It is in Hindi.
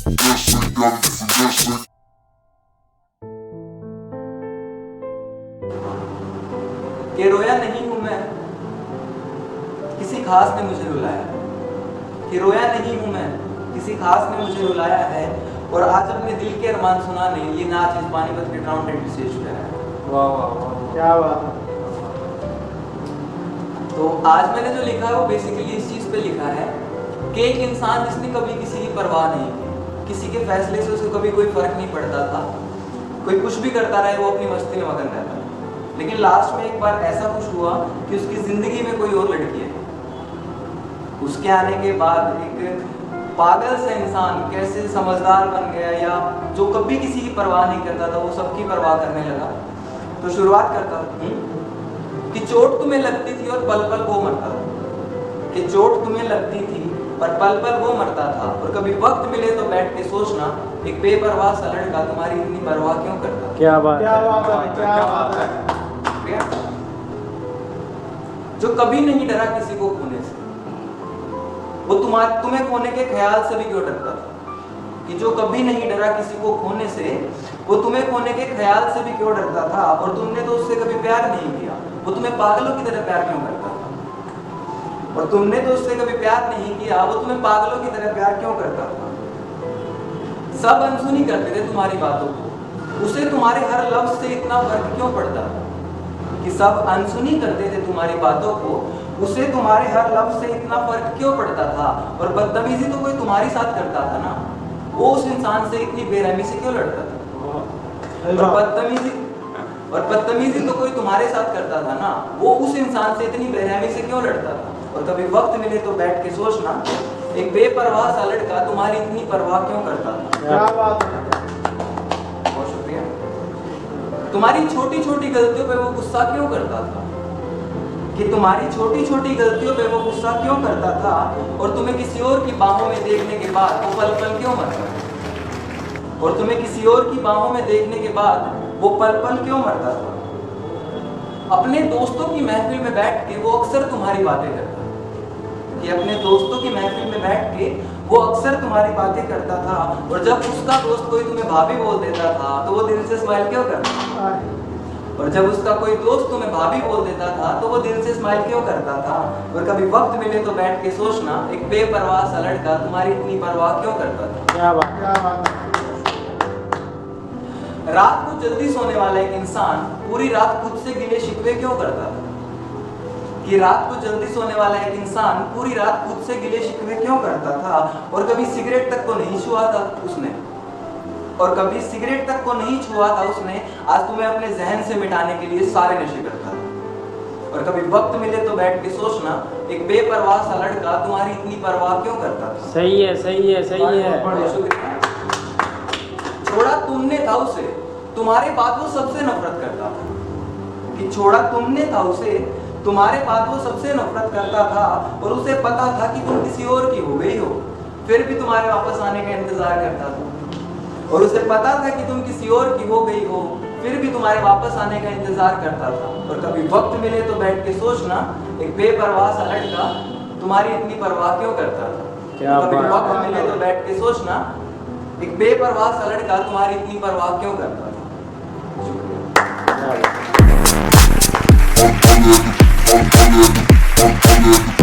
कि रोया नहीं हूं मैं, किसी खास ने मुझे रुलाया। कि रोया नहीं हूं मैं, किसी खास ने मुझे रुलाया है। और आज अपने दिल के अरमान सुनाने ये नाच इस पानीपत के टाउन टेंट स्टेज पे है। वाह वाह वाह, क्या बात है। तो आज मैंने जो लिखा है वो बेसिकली इस चीज पे लिखा है कि एक इंसान जिसने कभी किसी की परवाह नहीं की, किसी के फैसले से उसे कभी कोई फर्क नहीं पड़ता था, कोई कुछ भी करता रहे, वो अपनी मस्ती में मगन रहता था। लेकिन लास्ट में एक बार ऐसा कुछ हुआ कि उसकी जिंदगी में कोई और लड़की है। उसके आने के बाद एक पागल सा इंसान कैसे समझदार बन गया, या जो कभी किसी की परवाह नहीं करता था वो सबकी परवाह करने लगा। तो शुरुआत करता हूँ कि चोट तुम्हें लगती थी और पल पल वो मरता था। कि चोट तुम्हें लगती थी पर पल पल वो मरता था। और कभी वक्त मिले तो बैठ के सोचना, एक बेपरवाह सा लड़का तुम्हारी इतनी परवाह क्यों करता। क्या बात है, क्या बात है। जो कभी नहीं डरा किसी को खोने से, वो तुम्हें खोने के ख्याल से भी क्यों डरता था। कि जो कभी नहीं डरा किसी को खोने से, वो तुम्हें खोने के ख्याल से भी क्यों डरता था। और तुमने तो उससे कभी प्यार नहीं किया, वो तुम्हें पागलों की तरह प्यार क्यों करता था। और तुमने तो उससे कभी प्यार नहीं किया, वो तुम्हें पागलों की तरह प्यार क्यों करता था। सब अनसुनी करते थे तुम्हारी बातों को, उसे तुम्हारे हर लफ्ज से इतना फर्क क्यों पड़ता था। कि सब अनसुनी करते थे तुम्हारी बातों को, उसे तुम्हारे हर लफ्ज से इतना फर्क क्यों पड़ता था। और बदतमीजी तो कोई तुम्हारे साथ करता था ना, वो उस इंसान से इतनी बेरहमी से क्यों लड़ता था। और बदतमीजी तो कोई तुम्हारे साथ करता था ना, वो उस इंसान से इतनी बेरहमी से क्यों लड़ता था। और कभी वक्त मिले तो बैठ के सोचना, एक बेपरवाह सा लड़का तुम्हारी इतनी परवाह क्यों करता था। क्या बात है। बहुत शुक्रिया। तुम्हारी छोटी छोटी गलतियों पे वो गुस्सा क्यों करता था। कि तुम्हारी छोटी छोटी गलतियों पे वो गुस्सा क्यों करता था। और तुम्हें किसी और की बाहों में देखने के बाद वो पल पल क्यों मरता था। और तुम्हें किसी और की बाहों में देखने के बाद वो पल पल क्यों मरता था। अपने दोस्तों की महफिल में बैठ के वो अक्सर तुम्हारी बातें करता था। कि अपने दोस्तों की महफिल में बैठ के वो अक्सर तुम्हारी बातें करता था। और जब उसका दोस्त कोई तुम्हें भाभी बोल देता था तो वो दिल से स्माइल क्यों करता था। और जब उसका कोई दोस्त तुम्हें भाभी बोल देता था तो वो दिल से स्माइल क्यों करता था। और कभी वक्त मिले तो बैठ के सोचना, एक बेपरवाह सा लड़का तुम्हारी इतनी परवाह क्यों करता था। क्या बात। रात को जल्दी सोने वाला एक इंसान पूरी रात खुद से गिले शिकवे क्यों करता था। कि रात को जल्दी सोने वाला एक इंसान पूरी रात खुद से गिले शिकवे क्यों करता था। और कभी सिगरेट तक को नहीं छुआ था उसने, और कभी सिगरेट तक को नहीं छुआ था उसने। आज तुम्हें अपने जहन से मिटाने के लिए सारे नशे करता था। और कभी वक्त मिले तो बैठ के सोचना, एक बेपरवाह सा लड़का तुम्हारी इतनी परवाह क्यों करता था। सही है, सही है, सही है। छोड़ा तुमने था उसे, तुम्हारे बाद वो सबसे नफरत करता था। कि छोड़ा तुमने था उसे, तुम्हारे बाद वो सबसे नफरत करता था। और उसे पता था कि तुम किसी और की हो गई हो, फिर भी तुम्हारे वापस आने का इंतजार करता था। और उसे पता था कि तुम किसी और की हो गई हो, फिर भी तुम्हारे वापस आने का इंतजार करता था। और कभी वक्त मिले तो बैठ के सोचना, एक बेपरवाह सा लड़का तुम्हारी इतनी परवाह क्यों करता था। क्या कभी बात। वक्त मिले तो बैठ के सोचना, एक बेपरवाह सा लड़का तुम्हारी इतनी परवाह क्यों करता था। शुक्रिया। क्या बात।